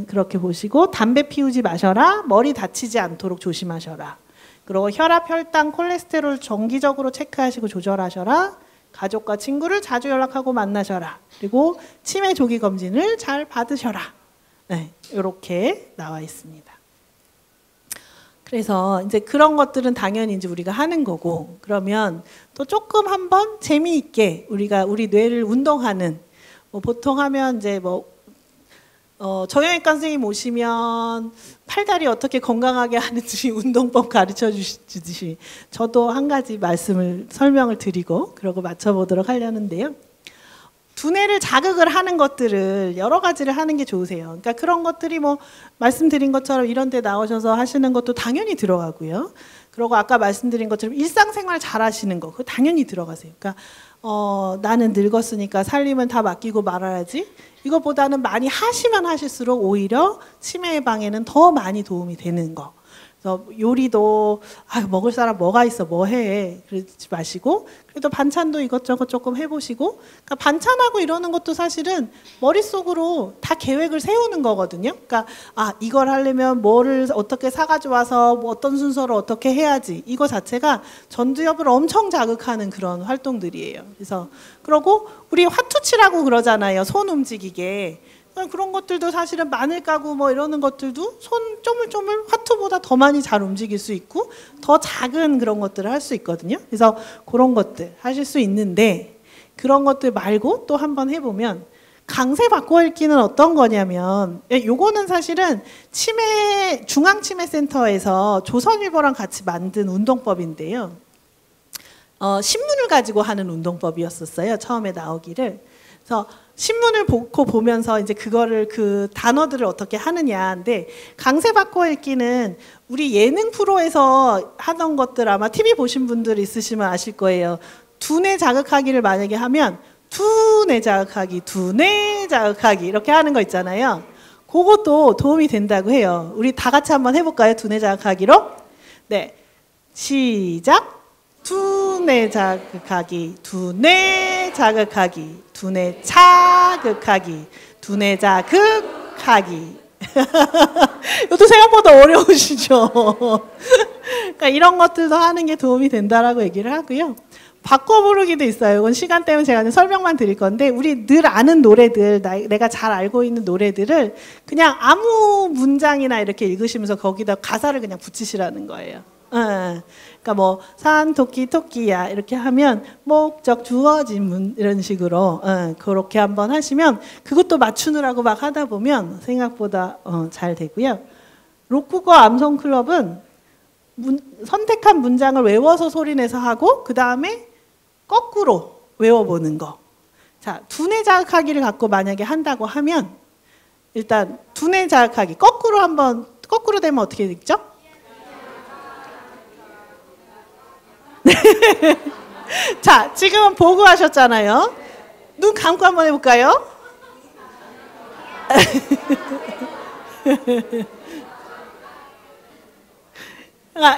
그렇게 보시고, 담배 피우지 마셔라. 머리 다치지 않도록 조심하셔라. 그리고 혈압, 혈당, 콜레스테롤 정기적으로 체크하시고 조절하셔라. 가족과 친구를 자주 연락하고 만나셔라. 그리고 치매 조기 검진을 잘 받으셔라. 이렇게 나와 있습니다. 그래서 이제 그런 것들은 당연히 이제 우리가 하는 거고, 그러면 또 조금 한번 재미있게 우리가 우리 뇌를 운동하는, 보통 하면 이제 정형외과 선생님 오시면 팔다리 어떻게 건강하게 하는지 운동법 가르쳐 주듯이 저도 한 가지 설명을 드리고 그러고 맞춰보도록 하려는데요. 두뇌를 자극을 하는 것들을 여러 가지를 하는 게 좋으세요. 그러니까 그런 것들이 말씀드린 것처럼 이런 데 나오셔서 하시는 것도 당연히 들어가고요. 그리고 아까 말씀드린 것처럼 일상생활 잘 하시는 거, 그거 당연히 들어가세요. 그러니까 나는 늙었으니까 살림은 다 맡기고 말아야지. 이것보다는 많이 하시면 하실수록 오히려 치매 예방에는 더 많이 도움이 되는 거. 그래서 요리도 먹을 사람 뭐가 있어 뭐 해 그러지 마시고 그래도 반찬도 이것저것 조금 해보시고 그러니까 반찬하고 이러는 것도 사실은 머릿속으로 다 계획을 세우는 거거든요. 그러니까 이걸 하려면 뭐를 어떻게 사가지고 와서 뭐 어떤 순서로 어떻게 해야지 이거 자체가 전두엽을 엄청 자극하는 그런 활동들이에요. 그래서 그러고 우리 화투치라고 그러잖아요. 손 움직이게. 그런 것들도 사실은 마늘 까고 뭐 이러는 것들도 손 쪼물쪼물 화투보다 더 많이 잘 움직일 수 있고 더 작은 그런 것들을 할 수 있거든요. 그래서 그런 것들 하실 수 있는데 그런 것들 말고 또 한번 해보면 강세 바꿔 읽기는 어떤 거냐면 요거는 사실은 중앙치매센터에서 조선일보랑 같이 만든 운동법인데요. 신문을 가지고 하는 운동법이었었어요. 처음에 나오기를. 그래서 신문을 보면서 이제 그거를 그 단어들을 어떻게 하느냐인데 강세 바꿔 읽기는 우리 예능 프로에서 하던 것들 아마 TV 보신 분들 있으시면 아실 거예요. 두뇌 자극하기를 만약에 하면 두뇌 자극하기, 두뇌 자극하기 이렇게 하는 거 있잖아요. 그것도 도움이 된다고 해요. 우리 다 같이 한번 해볼까요? 두뇌 자극하기로? 네, 시작. 두뇌 자극하기, 두뇌 자극하기, 두뇌 자극하기, 두뇌 자극하기. 이것도 생각보다 어려우시죠? 그러니까 이런 것들도 하는 게 도움이 된다라고 얘기를 하고요. 바꿔 부르기도 있어요. 이건 시간 때문에 제가 설명만 드릴 건데 우리 늘 아는 노래들, 내가 잘 알고 있는 노래들을 그냥 아무 문장이나 이렇게 읽으시면서 거기다 가사를 그냥 붙이시라는 거예요. 그러니까 뭐 산 토끼 토끼야 이렇게 하면 목적 주어진 문 이런 식으로 그렇게 한번 하시면 그것도 맞추느라고 막 하다 보면 생각보다 잘 되고요. 록국어 암송클럽은 선택한 문장을 외워서 소리내서 하고 그 다음에 거꾸로 외워보는 거. 자, 두뇌 자극하기를 갖고 만약에 한다고 하면 일단 두뇌 자극하기 거꾸로 되면 어떻게 읽죠? 자, 지금은 보고 하셨잖아요. 눈 감고 한번 해볼까요?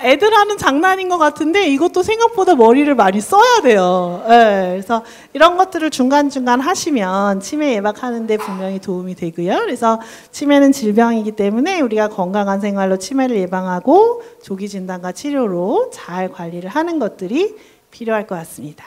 애들 하는 장난인 것 같은데 이것도 생각보다 머리를 많이 써야 돼요. 그래서 이런 것들을 중간중간 하시면 치매 예방하는 데 분명히 도움이 되고요. 그래서 치매는 질병이기 때문에 우리가 건강한 생활로 치매를 예방하고 조기 진단과 치료로 잘 관리를 하는 것들이 필요할 것 같습니다.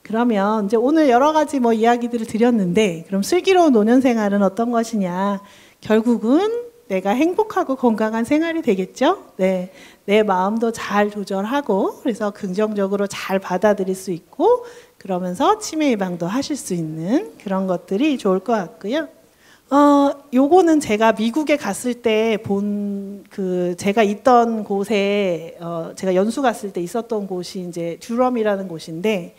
그러면 이제 오늘 여러 가지 뭐 이야기들을 드렸는데 그럼 슬기로운 노년 생활은 어떤 것이냐? 결국은 내가 행복하고 건강한 생활이 되겠죠? 네, 내 마음도 잘 조절하고 그래서 긍정적으로 잘 받아들일 수 있고 그러면서 치매 예방도 하실 수 있는 그런 것들이 좋을 것 같고요. 요거는 제가 미국에 갔을 때 본 제가 있던 곳에 제가 연수 갔을 때 있었던 곳이 이제 듀럼이라는 곳인데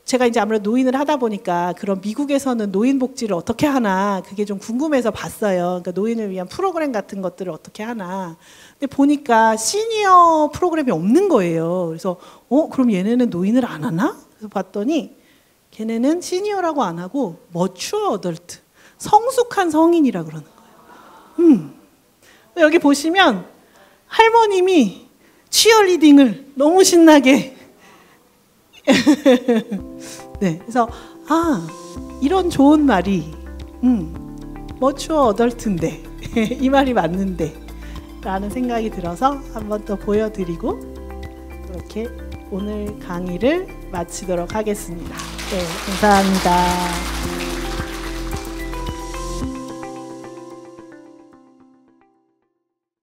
제가 이제 아무래도 노인을 하다 보니까 그런 미국에서는 노인 복지를 어떻게 하나 그게 좀 궁금해서 봤어요. 그러니까 노인을 위한 프로그램 같은 것들을 어떻게 하나. 근데 보니까 시니어 프로그램이 없는 거예요. 그래서 그럼 얘네는 노인을 안 하나? 그래서 봤더니 걔네는 시니어라고 안 하고 머추어 어덜트, 성숙한 성인이라 그러는 거예요. 여기 보시면 할머님이 치어리딩을 너무 신나게 네, 그래서 이런 좋은 말이 머추어 어덜트인데 이 말이 맞는데 라는 생각이 들어서 한번 또 보여드리고 이렇게 오늘 강의를 마치도록 하겠습니다. 네, 감사합니다.